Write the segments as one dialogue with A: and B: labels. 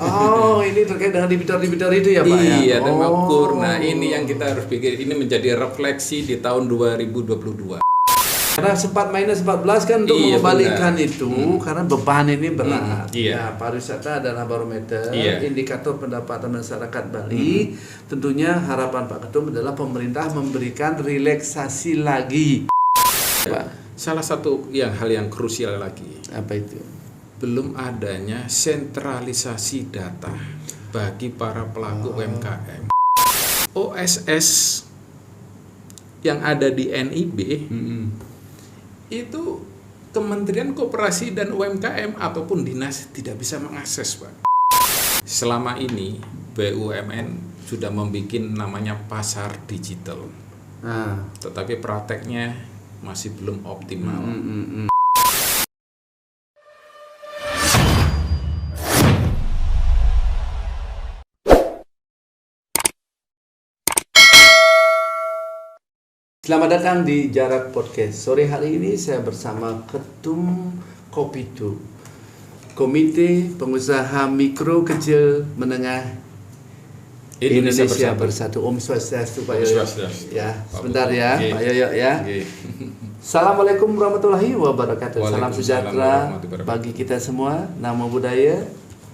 A: Oh, ini terkait dengan debitor-debitor itu ya Pak ya?
B: Iya, terima kur. Nah, ini yang kita harus pikir, ini menjadi refleksi di tahun 2022.
A: Karena sempat minus 14 kan untuk mengembalikan
B: benar.
A: itu karena beban ini berat.
B: Iya.
A: Ya, pariwisata adalah barometer, indikator pendapatan masyarakat Bali. Tentunya harapan Pak Ketum adalah pemerintah memberikan relaksasi lagi. Pak.
B: Salah satu hal yang krusial lagi.
A: Apa itu?
B: Belum adanya sentralisasi data bagi para pelaku UMKM. OSS yang ada di NIB itu Kementerian Koperasi dan UMKM ataupun dinas tidak bisa mengakses, Pak. Selama ini BUMN sudah membuat namanya pasar digital, tetapi prakteknya masih belum optimal.
A: Selamat datang di Jarak Podcast. Sore hari ini saya bersama Ketum Kopitu, Komite Pengusaha Mikro Kecil Menengah Indonesia Bersatu. Om Swastiastu Pak Yoyo. Ya, sebentar ya Pak Yoyo ya. Assalamualaikum warahmatullahi wabarakatuh. Salam sejahtera bagi kita semua. Namo Buddhaya,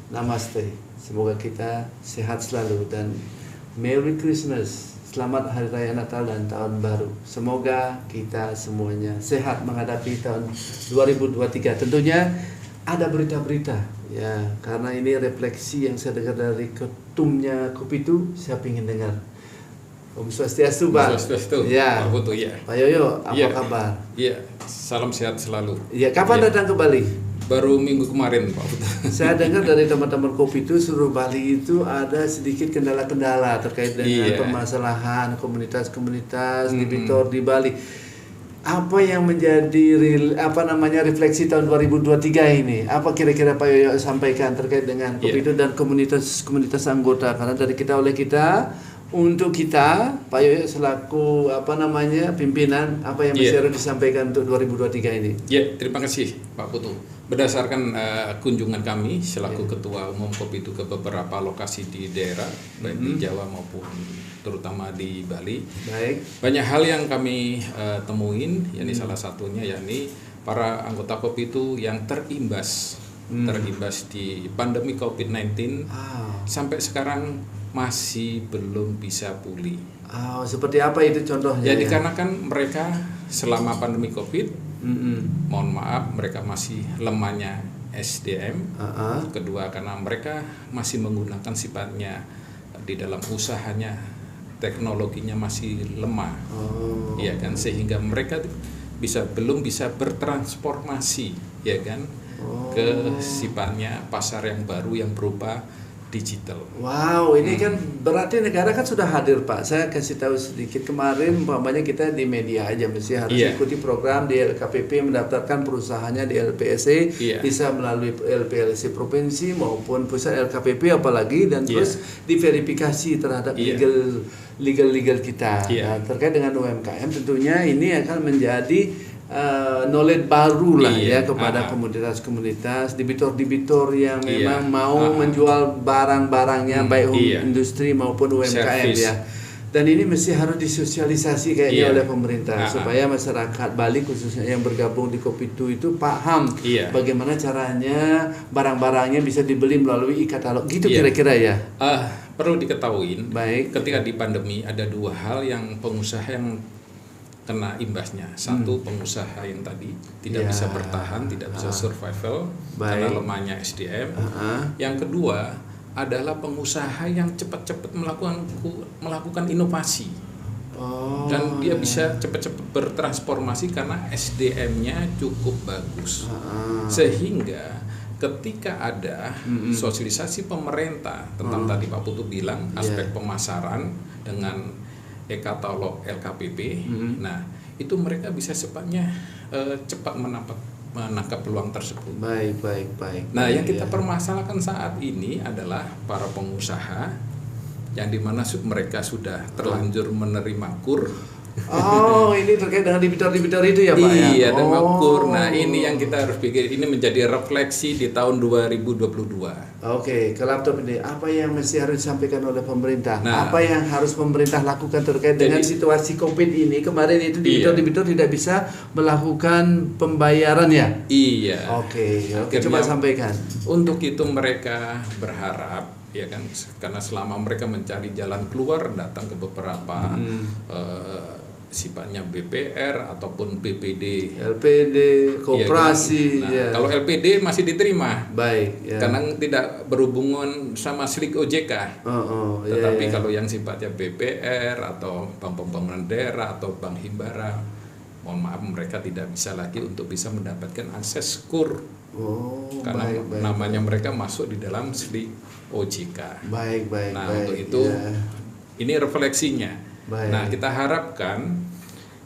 A: Namaste. Semoga kita sehat selalu dan Merry Christmas. Selamat Hari Raya Natal dan Tahun Baru. Semoga kita semuanya sehat menghadapi tahun 2023. Tentunya ada berita-berita ya, karena ini refleksi yang saya dengar dari ketumnya Kopitu. Saya ingin dengar. Om Swastiastu Pak.
B: Swastiastu.
A: Ya.
B: Pak Putu, ya.
A: Pak Yoyo, apa kabar?
B: Iya, salam sehat selalu.
A: Iya, kapan datang ke Bali?
B: Baru minggu kemarin, Pak Putu.
A: Saya dengar dari teman-teman Kopitu seluruh Bali itu ada sedikit kendala-kendala terkait dengan permasalahan komunitas-komunitas debitor di Bali. Apa yang menjadi refleksi tahun 2023 ini? Apa kira-kira Pak Yoyo sampaikan terkait dengan Kopitu dan komunitas anggota? Karena dari kita oleh kita, untuk kita, Pak Yoyo selaku pimpinan, apa yang masih harus disampaikan untuk 2023 ini?
B: Ya, terima kasih Pak Putu. Berdasarkan kunjungan kami selaku Ketua Umum Kopitu ke beberapa lokasi di daerah, baik di Jawa maupun terutama di Bali.
A: Baik.
B: Banyak hal yang kami temuin, yakni salah satunya yakni para anggota Kopitu yang terimbas di pandemi COVID-19 sampai sekarang masih belum bisa pulih.
A: Seperti apa itu contohnya?
B: Jadi karena kan mereka selama pandemi COVID, mohon maaf, mereka masih lemahnya SDM. Kedua, karena mereka masih menggunakan sifatnya di dalam usahanya, teknologinya masih lemah, ya kan, sehingga mereka belum bisa bertransformasi, ya kan, ke sifatnya pasar yang baru yang berupa digital.
A: Wow, ini kan berarti negara kan sudah hadir Pak. Saya kasih tahu sedikit, kemarin umpamanya kita di media aja mesti harus ikuti program di LKPP, mendaftarkan perusahaannya di LPSC, bisa melalui LPLC provinsi maupun pusat LKPP apalagi, dan terus diverifikasi terhadap legal kita. Nah, terkait dengan UMKM tentunya ini akan menjadi knowledge baru lah kepada komunitas-komunitas debitor-debitor yang memang mau menjual barang-barangnya baik industri maupun UMKM dan ini mesti harus disosialisasi kayaknya oleh pemerintah supaya masyarakat Bali khususnya yang bergabung di Kopitu itu paham bagaimana caranya barang-barangnya bisa dibeli melalui e-katalog gitu kira-kira ya.
B: Perlu diketahui ketika di pandemi ada dua hal yang pengusaha yang kena imbasnya. Satu, pengusaha yang tadi tidak bisa bertahan, tidak bisa survival karena lemahnya SDM. Yang kedua adalah pengusaha yang cepat-cepat melakukan inovasi. Dan dia bisa cepat-cepat bertransformasi karena SDM-nya cukup bagus. Sehingga ketika ada sosialisasi pemerintah tentang tadi Pak Putu bilang aspek pemasaran dengan e-katalog LKPP, nah itu mereka bisa cepat menangkap peluang tersebut.
A: Baik.
B: Nah, yang kita permasalahkan saat ini adalah para pengusaha yang dimana mereka sudah terlanjur menerima KUR
A: Oh, ini terkait dengan debitor-debitor itu ya Pak ya?
B: Iya, dan kur. Nah, ini yang kita harus pikir, ini menjadi refleksi di tahun 2022.
A: Oke, ke laptop ini, apa yang mesti harus disampaikan oleh pemerintah?
B: Nah,
A: apa yang harus pemerintah lakukan terkait dengan situasi COVID ini? Kemarin itu debitor-debitor tidak bisa melakukan pembayaran ya?
B: Iya.
A: Oke, coba sampaikan.
B: Untuk itu mereka berharap, ya kan, karena selama mereka mencari jalan keluar, datang ke beberapa sifatnya BPR ataupun BPD,
A: LPD, koperasi.
B: Ya, kalau LPD masih diterima,
A: baik. Ya.
B: Karena tidak berhubungan sama SLIK OJK. Tetapi kalau yang sifatnya BPR atau bank pembangunan daerah atau bank himbara, mohon maaf mereka tidak bisa lagi untuk bisa mendapatkan akses KUR. Karena namanya mereka masuk di dalam SLIK OJK. Nah, untuk itu ini refleksinya. Nah, kita harapkan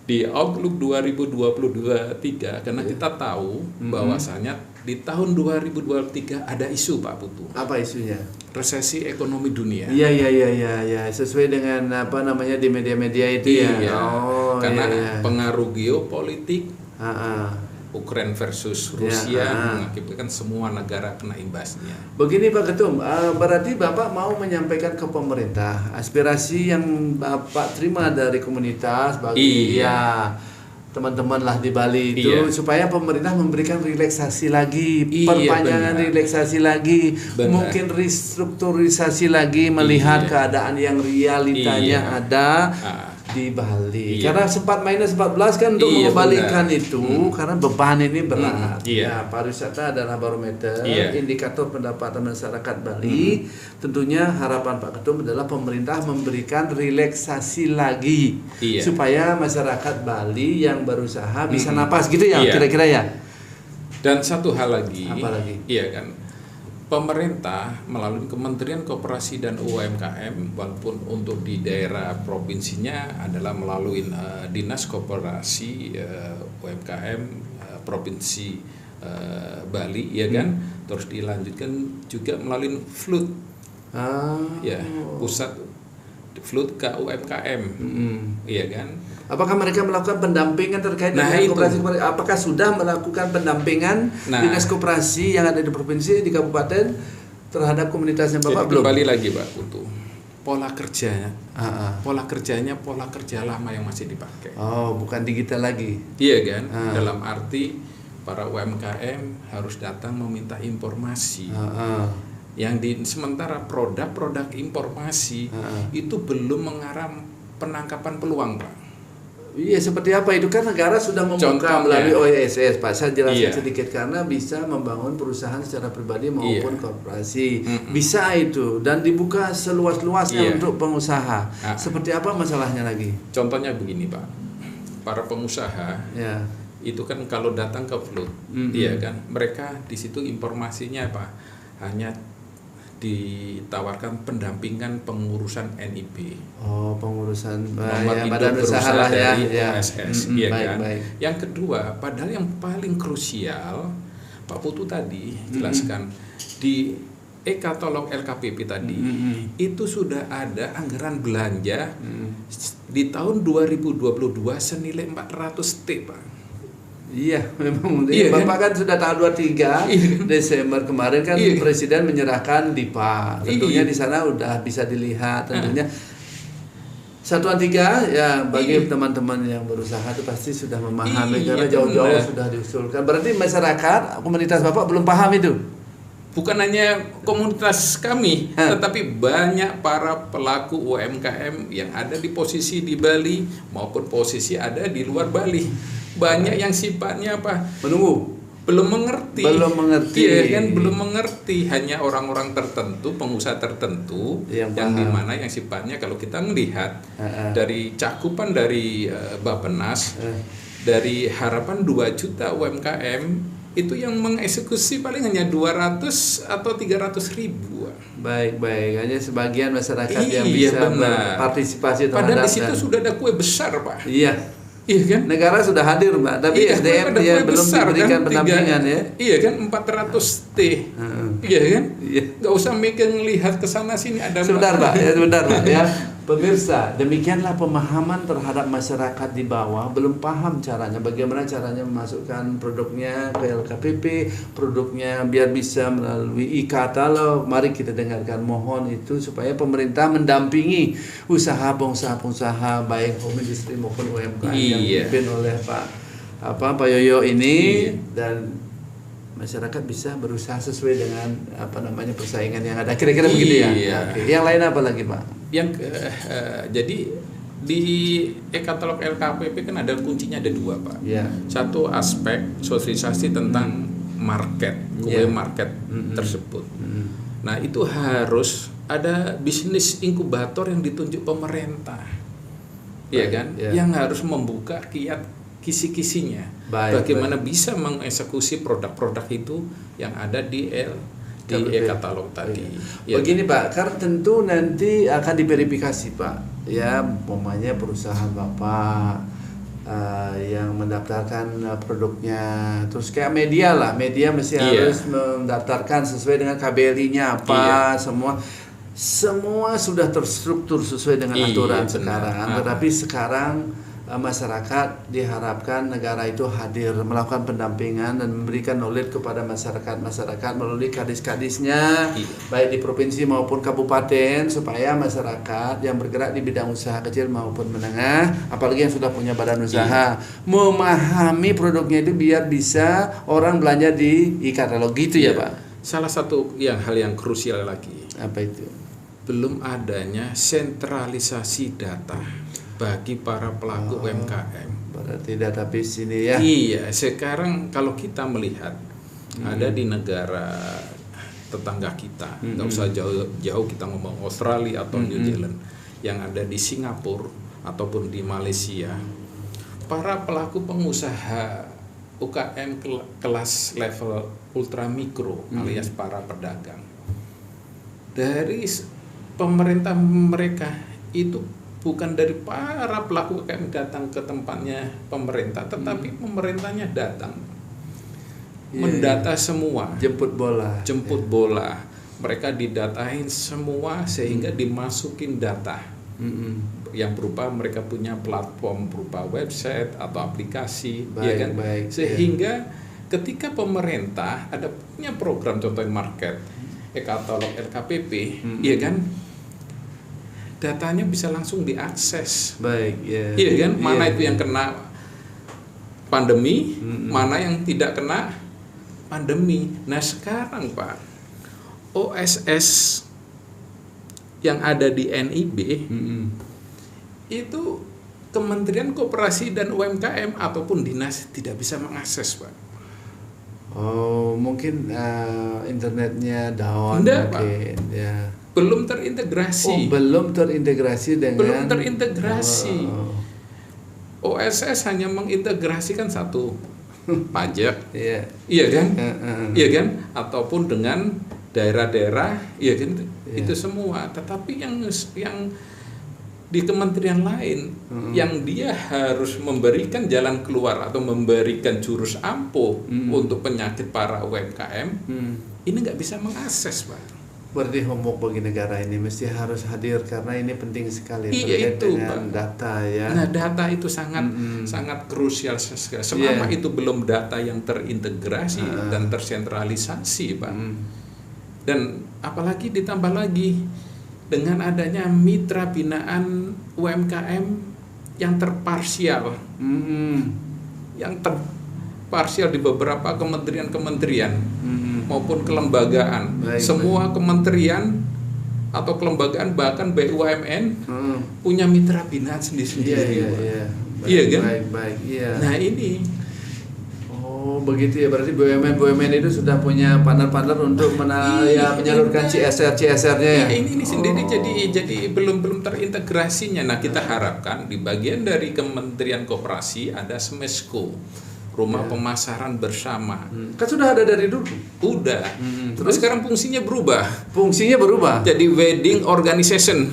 B: di Outlook 2023 karena kita tahu bahwasanya di tahun 2023 ada isu Pak Putu.
A: Apa isunya?
B: Resesi ekonomi dunia.
A: Iya, sesuai dengan apa namanya di media-media itu ya.
B: Karena pengaruh geopolitik. Ukraina versus Rusia mengakibatkan semua negara kena imbasnya.
A: Begini Pak Ketum, berarti Bapak mau menyampaikan ke pemerintah aspirasi yang Bapak terima dari komunitas bagi teman-teman lah di Bali itu supaya pemerintah memberikan relaksasi lagi, perpanjangan relaksasi lagi, mungkin restrukturisasi lagi melihat keadaan yang realitanya ada di Bali. Karena sempat minus 14 kan untuk mengembalikan itu karena beban ini berat. Ya, pariwisata adalah barometer, indikator pendapatan masyarakat Bali. Tentunya harapan Pak Ketum adalah pemerintah memberikan relaksasi lagi supaya masyarakat Bali yang berusaha bisa napas gitu ya, kira-kira ya.
B: Dan satu hal lagi.
A: Apa lagi?
B: Iya kan. Pemerintah melalui Kementerian Koperasi dan UMKM, walaupun untuk di daerah provinsinya adalah melalui Dinas Koperasi UMKM Provinsi Bali, ya kan, terus dilanjutkan juga melalui FLUT, Pusat FLUT KUMKM, iya kan.
A: Apakah mereka melakukan pendampingan terkait dengan koperasi? Apakah sudah melakukan pendampingan dinas koperasi yang ada di provinsi, di kabupaten terhadap komunitasnya Bapak? Belum.
B: Kembali lagi Pak Putu, pola kerjanya, pola kerja lama yang masih dipakai.
A: Bukan digital lagi.
B: Iya kan, dalam arti para UMKM harus datang meminta informasi. Sementara produk informasi itu belum mengarah penangkapan peluang Pak.
A: Iya, seperti apa itu kan negara sudah membuka melalui OSS Pak. Saya jelaskan sedikit karena bisa membangun perusahaan secara pribadi maupun korporasi. Bisa itu dan dibuka seluas-luasnya untuk pengusaha. Seperti apa masalahnya lagi?
B: Contohnya begini Pak. Para pengusaha itu kan kalau datang ke FLUT, kan, mereka di situ informasinya apa? Hanya ditawarkan pendampingan pengurusan NIB.
A: Pengurusan
B: badan usaha lah dari OSS, kan. Yang kedua, padahal yang paling krusial Pak Putu tadi jelaskan di e-katalog LKPP tadi itu sudah ada anggaran belanja di tahun 2022 senilai 400 T Pak.
A: Iya, memang. Bapak kan sudah tanggal 23 Desember kemarin kan Presiden menyerahkan DIPA. Tentunya di sana udah bisa dilihat tentunya. Satuan 3 ya bagi teman-teman yang berusaha itu pasti sudah memahami karena jauh-jauh sudah diusulkan. Berarti masyarakat, komunitas Bapak belum paham itu.
B: Bukan hanya komunitas kami, tetapi banyak para pelaku UMKM yang ada di posisi di Bali maupun posisi ada di luar Bali. Banyak yang sifatnya apa?
A: Menunggu.
B: Belum mengerti.
A: Iya
B: kan, belum mengerti. Hanya orang-orang tertentu, pengusaha tertentu yang dimana yang sifatnya kalau kita melihat dari cakupan dari Bappenas, dari harapan 2 juta UMKM itu yang mengeksekusi paling hanya 200 atau 300 ribu.
A: Baik, hanya sebagian masyarakat yang bisa berpartisipasi terhadap.
B: Padahal di situ sudah ada kue besar Pak.
A: Iya
B: kan?
A: Negara sudah hadir Mbak, tapi SDM dia belum diberikan pendampingan ya.
B: Iya kan, 400 T. Iya kan? Nggak usah mikir ngelihat ke sana sini ada.
A: Sebentar Pak ya. Pemirsa, demikianlah pemahaman terhadap masyarakat di bawah, belum paham caranya, bagaimana caranya memasukkan produknya ke LKPP, produknya biar bisa melalui e-katalog. Mari kita dengarkan, mohon itu supaya pemerintah mendampingi pengusaha baik home industry maupun UMKM yang dipimpin oleh Pak Yoyo ini, dan masyarakat bisa berusaha sesuai dengan persaingan yang ada. Kira-kira begitu ya. Oke. Yang lain apa lagi Pak?
B: Jadi di e-katalog LKPP kan ada kuncinya, ada 2 Pak. Satu aspek sosialisasi tentang market, market tersebut. Nah itu harus ada bisnis inkubator yang ditunjuk pemerintah, kan? Yang harus membuka kisi-kisinya, bagaimana bisa mengeksekusi produk-produk itu yang ada di e-katalog tadi.
A: Begini Pak, karena tentu nanti akan diverifikasi Pak, ya, umpamanya perusahaan Bapak yang mendaftarkan produknya, terus kayak media mesti harus mendaftarkan sesuai dengan KBLI-nya apa, semua sudah terstruktur sesuai dengan aturan sekarang. Tetapi sekarang masyarakat diharapkan negara itu hadir melakukan pendampingan dan memberikan knowledge kepada masyarakat melalui kadis-kadisnya, baik di provinsi maupun kabupaten, supaya masyarakat yang bergerak di bidang usaha kecil maupun menengah, apalagi yang sudah punya badan usaha, memahami produknya itu biar bisa orang belanja di e-katalog gitu ya Pak.
B: Salah satu hal yang krusial lagi,
A: apa itu?
B: Belum adanya sentralisasi data bagi para pelaku UMKM.
A: Berarti database ini ya.
B: Iya, sekarang kalau kita melihat ada di negara tetangga kita, nggak usah jauh kita ngomong Australia atau New Zealand, yang ada di Singapura ataupun di Malaysia, para pelaku pengusaha UKM kelas level ultra mikro alias para pedagang, dari pemerintah mereka itu bukan dari para pelaku UKM datang ke tempatnya pemerintah, tetapi pemerintahnya datang mendata semua,
A: jemput bola.
B: Mereka didatain semua sehingga dimasukin data yang berupa mereka punya platform berupa website atau aplikasi, sehingga ketika pemerintah ada punya program contohnya market e-katalog LKPP, kan, datanya bisa langsung diakses. Mana itu yang kena pandemi, mana yang tidak kena pandemi. Nah sekarang Pak, OSS yang ada di NIB itu Kementerian Koperasi dan UMKM ataupun dinas tidak bisa mengakses Pak.
A: Oh, mungkin internetnya down mungkin ya.
B: Belum terintegrasi.
A: Belum terintegrasi dengan.
B: OSS hanya mengintegrasikan satu pajak,
A: iya
B: kan, ataupun dengan daerah-daerah, kan, itu semua. Tetapi yang di kementerian lain, yang dia harus memberikan jalan keluar atau memberikan jurus ampuh untuk penyakit para UMKM, ini nggak bisa mengakses Pak.
A: Berarti homework bagi negara ini mesti harus hadir karena ini penting sekali terkait dengan data ya.
B: Nah data itu sangat krusial sekali. Selama itu belum data yang terintegrasi dan tersentralisasi Pak. Dan apalagi ditambah lagi dengan adanya mitra binaan UMKM yang terparsial, yang terparsial di beberapa kementerian maupun kelembagaan. Semua kementerian atau kelembagaan bahkan BUMN punya mitra binaan sendiri-sendiri. Iya kan? Nah ini.
A: Oh begitu ya, berarti BUMN itu sudah punya partner-partner untuk menyalurkan CSR-nya ya.
B: Ini sendiri jadi belum terintegrasinya. Nah kita harapkan di bagian dari Kementerian Koperasi ada SMESCO, Rumah Pemasaran Bersama.
A: Kan sudah ada dari dulu.
B: Udah. Terus sekarang fungsinya berubah.
A: Jadi
B: wedding organization.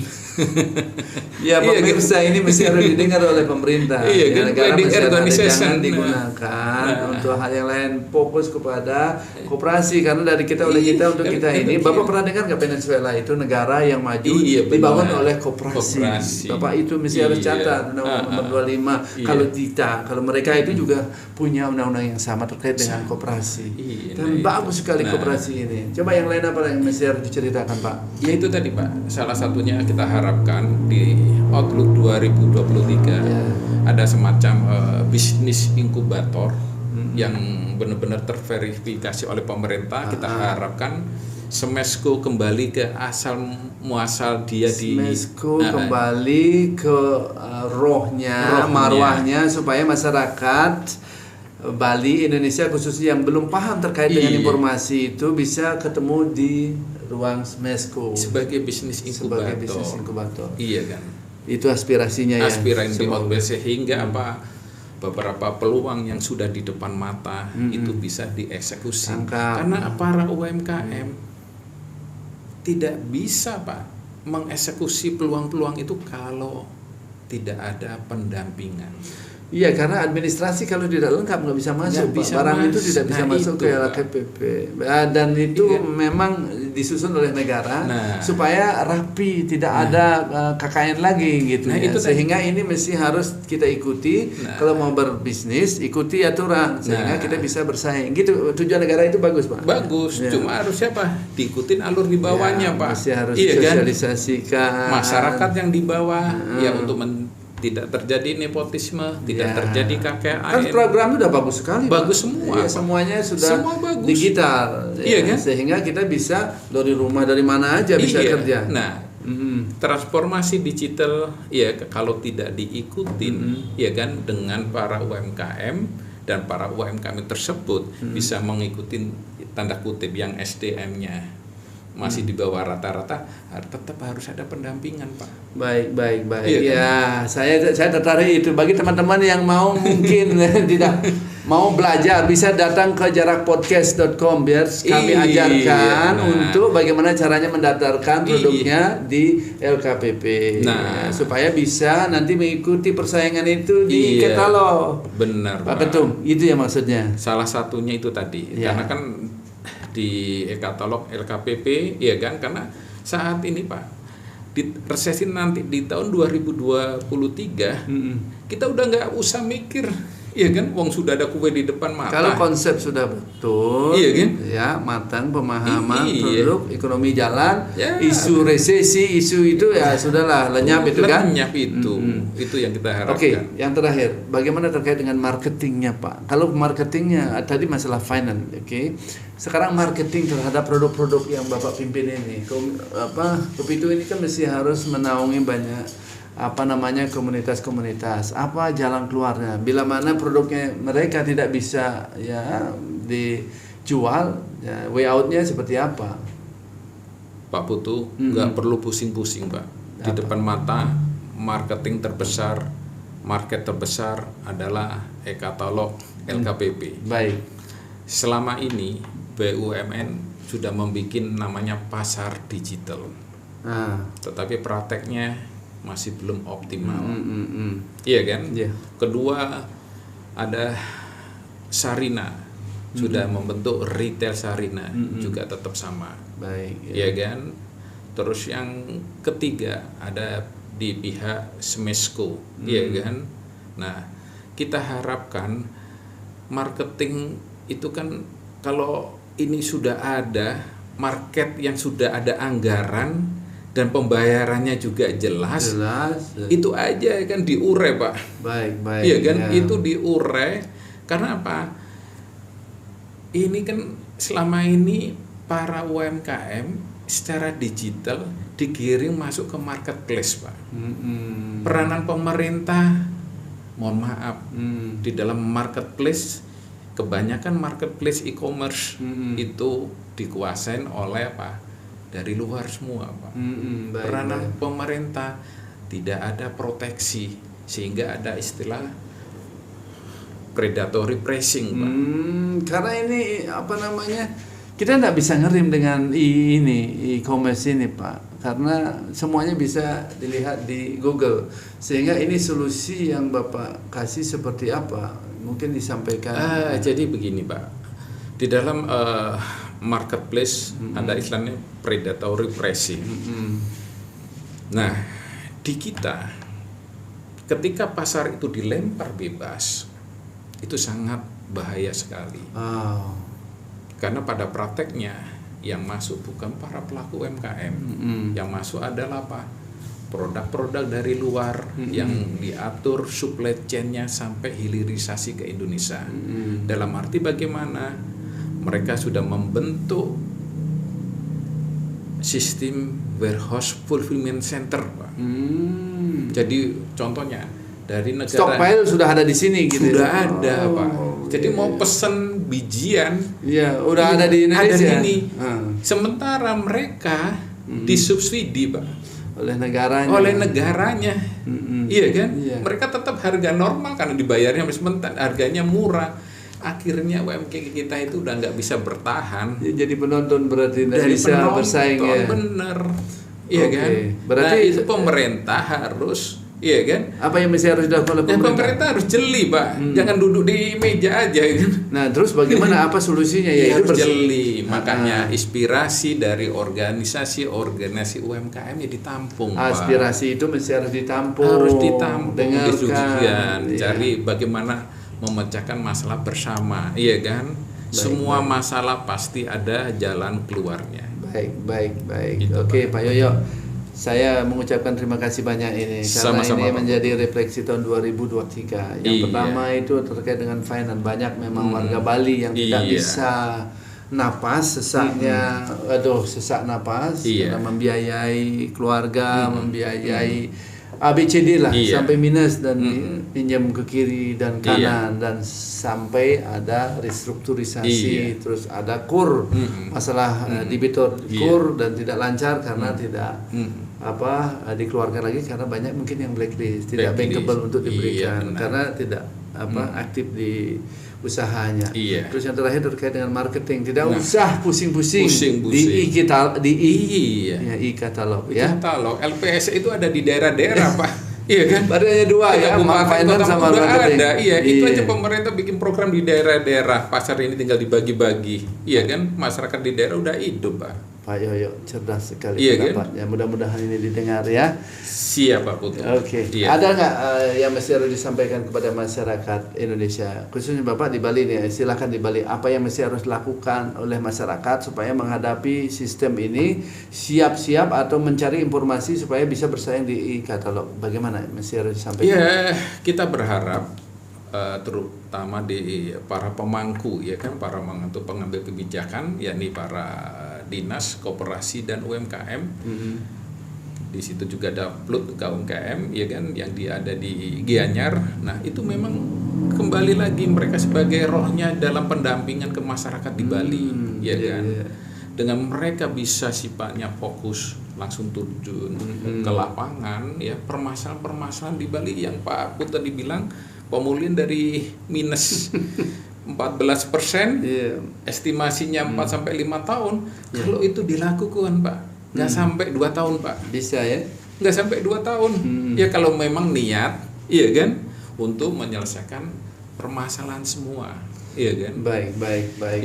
A: Ya pemirsa ini mesti harus didengar oleh pemerintah.
B: Iya,
A: negara mesti
B: jangan
A: digunakan untuk hal yang lain, fokus kepada koperasi karena dari kita oleh kita untuk kita ini. Bapak pernah dengar nggak Venezuela itu negara yang maju dibangun oleh koperasi. Bapak itu mesti harus catat Undang-Undang Nomor 25. Kalau mereka itu juga punya undang-undang yang sama terkait dengan koperasi. Dan bagus sekali koperasi ini. Coba yang lain apa yang mesti harus diceritakan, Pak?
B: Ya itu tadi, Pak. Salah satunya kita harapkan di Outlook 2023 ada semacam bisnis inkubator yang benar-benar terverifikasi oleh pemerintah. Kita harapkan Smesco kembali ke asal muasal dia
A: Smesco kembali ke rohnya, marwahnya supaya masyarakat Bali, Indonesia khususnya yang belum paham terkait dengan informasi itu bisa ketemu di ruang Smesco
B: sebagai bisnis inkubator. Iya kan.
A: Itu aspirasinya ya.
B: Aspirasi di Outbase sehingga beberapa peluang yang sudah di depan mata itu bisa dieksekusi. Karena para UMKM tidak bisa, Pak, mengeksekusi peluang-peluang itu kalau tidak ada pendampingan.
A: Iya, karena administrasi kalau tidak lengkap nggak bisa masuk, barang itu tidak bisa masuk ke LKPP. Dan itu memang disusun oleh negara supaya rapi, tidak ada KKN lagi gitu ya. Sehingga ini mesti harus kita ikuti. Kalau mau berbisnis, ikuti aturan sehingga kita bisa bersaing. Gitu tujuan negara itu bagus, Pak.
B: Bagus, cuma harus siapa? Diikutin alur di bawahnya, Pak.
A: Mesti harus disosialisasikan.
B: Masyarakat yang di bawah ya untuk tidak terjadi nepotisme, tidak terjadi KKN.
A: Kan program udah bagus sekali.
B: Bagus semua.
A: Iya, semuanya sudah digital.
B: Iya kan?
A: Sehingga kita bisa dari rumah dari mana aja bisa kerja.
B: Nah, transformasi digital ya kalau tidak diikutin ya kan dengan para UMKM dan para UMKM tersebut bisa mengikuti tanda kutip yang SDM-nya masih di bawah rata-rata, tetap harus ada pendampingan, Pak.
A: Baik. Iya, saya tertarik itu. Bagi teman-teman yang mau mungkin tidak mau belajar bisa datang ke jarakpodcast.com biar kami ajarkan untuk bagaimana caranya mendaftarkan produknya di LKPP. Supaya bisa nanti mengikuti persaingan itu di katalog.
B: Benar,
A: Pak Ketum. Itu ya maksudnya.
B: Salah satunya itu tadi. Karena kan di katalog LKPP ya kan, karena saat ini, Pak, di resesi nanti di tahun 2023 kita udah nggak usah mikir ya kan, wong sudah ada kue di depan mata.
A: Kalau konsep sudah betul,
B: kan?
A: Ya matang pemahaman produk ekonomi jalan, isu resesi, isu itu ya sudahlah lenyap itu kan?
B: Lenyap itu yang kita harapkan.
A: Oke, yang terakhir, bagaimana terkait dengan marketingnya, Pak? Kalau marketingnya tadi masalah finance, sekarang marketing terhadap produk-produk yang Bapak pimpin ini, Kopitu ini kan mesti harus menaungi banyak komunitas-komunitas. Apa jalan keluarnya? Bila mana produknya mereka tidak bisa dijual, way out-nya seperti apa?
B: Pak Putu, nggak perlu pusing-pusing, Pak. Di depan mata market terbesar adalah e-katalog LKPP.
A: Baik.
B: Selama ini BUMN sudah membuat namanya pasar digital. Tetapi prakteknya masih belum optimal. Iya kan? Kedua, ada Sarina sudah membentuk retail Sarina juga tetap sama.
A: Baik.
B: Iya kan? Terus yang ketiga ada di pihak Smesco, iya kan? Nah, kita harapkan marketing itu kan kalau ini sudah ada market yang sudah ada anggaran dan pembayarannya juga jelas. Itu aja kan diurai, Pak.
A: Baik.
B: Iya kan? Itu diurai karena apa? Ini kan selama ini para UMKM secara digital digiring masuk ke marketplace, Pak. Peranan pemerintah, mohon maaf, di dalam marketplace kebanyakan marketplace e-commerce itu dikuasain oleh apa? Dari luar semua, Pak. Peranan pemerintah tidak ada proteksi sehingga ada istilah predatory pricing, Pak.
A: Karena ini kita nggak bisa ngerim dengan e-commerce ini, Pak. karena semuanya bisa dilihat di Google. Sehingga ini solusi yang Bapak kasih seperti apa? Mungkin disampaikan.
B: Jadi begini Pak, di dalam marketplace ada istilahnya predatory pricing. Nah, di kita ketika pasar itu dilempar bebas, itu sangat bahaya sekali. Karena pada prakteknya yang masuk bukan para pelaku UMKM, yang masuk adalah apa? Produk-produk dari luar yang diatur supply chain-nya sampai hilirisasi ke Indonesia. Dalam arti bagaimana? Mereka sudah membentuk sistem warehouse fulfillment center, Pak. Jadi contohnya dari negara
A: stockpile sudah ada di sini gitu.
B: Sudah ada, Pak. Jadi mau pesen bijian,
A: udah ada di Indonesia.
B: Ada di ini. Sementara mereka disubsidi, Pak. Oleh negaranya. Iya kan? Mereka tetap harga normal karena dibayarnya sebentar, harganya murah. Akhirnya UMKM kita itu udah nggak bisa bertahan.
A: Jadi penonton berarti dari bisa bersaing ya.
B: Bener, iya kan? Berarti itu pemerintah harus, iya kan?
A: Apa yang harus dilakukan oleh
B: pemerintah harus jeli, Pak. Jangan duduk di meja aja. Kan?
A: Nah, terus bagaimana apa solusinya?
B: Ya harus jeli. Makanya inspirasi dari organisasi UMKM ya ditampung.
A: Aspirasi itu harus ditampung.
B: Harus ditampung, diskusikan, cari bagaimana memecahkan masalah bersama, iya kan? Semua masalah pasti ada jalan keluarnya.
A: Baik. Gitu, Oke, Pak Yoyo, saya mengucapkan terima kasih banyak ini karena ini menjadi refleksi tahun 2023. Yang pertama itu terkait dengan finance. Banyak memang warga Bali yang tidak bisa napas, sesaknya, sesak napas karena membiayai keluarga, membiayai ABCD lah sampai minus dan pinjam ke kiri dan kanan dan sampai ada restrukturisasi, terus ada kur, masalah debitor kur dan tidak lancar karena tidak dikeluarkan lagi karena banyak mungkin yang blacklist, tidak bankable untuk diberikan karena tidak aktif di usahanya. Terus yang terakhir terkait dengan marketing, tidak usah pusing-pusing di e-katalog ya.
B: Katalog LPS itu ada di daerah-daerah, Pak. Iya kan?
A: Baru hanya dua ya, finance sama marketing.
B: Ada, itu aja pemerintah bikin program di daerah-daerah. Pasar ini tinggal dibagi-bagi. Iya kan? Masyarakat di daerah udah hidup, Pak.
A: Pak Yoyo cerdas sekali pendapatnya. Kan? Mudah-mudahan ini didengar ya.
B: Siap, Pak Putu.
A: Oke. Ada nggak yang mesti harus disampaikan kepada masyarakat Indonesia, khususnya Bapak di Bali nih? Silakan di Bali. Apa yang mesti harus dilakukan oleh masyarakat supaya menghadapi sistem ini, siap-siap atau mencari informasi supaya bisa bersaing di e-katalog? Bagaimana mesti harus disampaikan?
B: Ya, kita berharap terutama di para pemangku ya kan, para pengambil kebijakan, yakni para dinas, koperasi dan UMKM. Di situ juga ada PLUT UMKM ya kan, yang ada di Gianyar. Nah, itu memang kembali lagi mereka sebagai rohnya dalam pendampingan ke masyarakat di Bali ya kan. Dengan mereka bisa sifatnya fokus langsung terjun ke lapangan ya, permasalahan-permasalahan di Bali yang Pak Put tadi bilang, pemulihan dari minus 14%, estimasinya 4 sampai 5 tahun. Kalau itu dilakukan, Pak, nggak sampai 2 tahun, Pak.
A: Bisa ya?
B: Nggak sampai 2 tahun. Ya kalau memang niat, iya kan, untuk menyelesaikan permasalahan semua, iya kan?
A: Baik,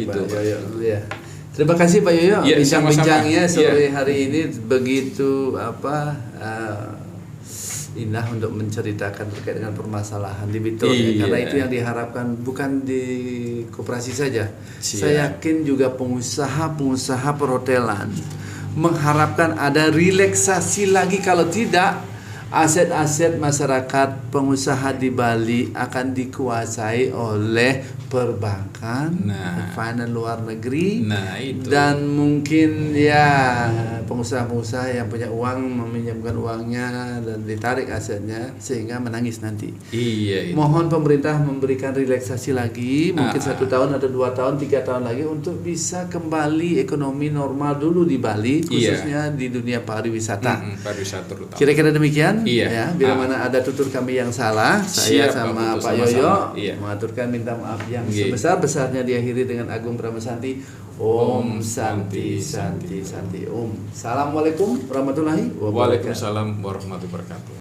B: itu,
A: Pak Yoyo. Ya. Terima kasih Pak Yoyo, bincang-bincangnya sore hari ini begitu indah untuk menceritakan terkait dengan permasalahan debitor karena itu yang diharapkan bukan di koperasi saja. Saya yakin juga pengusaha perhotelan mengharapkan ada relaksasi lagi, kalau tidak aset-aset masyarakat pengusaha di Bali akan dikuasai oleh perbankan, finance luar negeri, dan mungkin ya pengusaha-pengusaha yang punya uang meminjamkan uangnya dan ditarik asetnya sehingga menangis nanti. Mohon pemerintah memberikan relaksasi lagi, mungkin 1 tahun atau 2 tahun, 3 tahun lagi untuk bisa kembali ekonomi normal dulu di Bali, khususnya di dunia pariwisata.
B: Pariwisata terutama.
A: Kira-kira demikian. Ya, bila mana ada tutur kami yang salah, saya sama Pak Yoyo mengaturkan minta maaf yang yang sebesar-besarnya diakhiri dengan Agung Brahmasanti. Om Santi Santi Santi Om. Assalamualaikum warahmatullahi wabarakatuh.
B: Waalaikumsalam warahmatullahi wabarakatuh.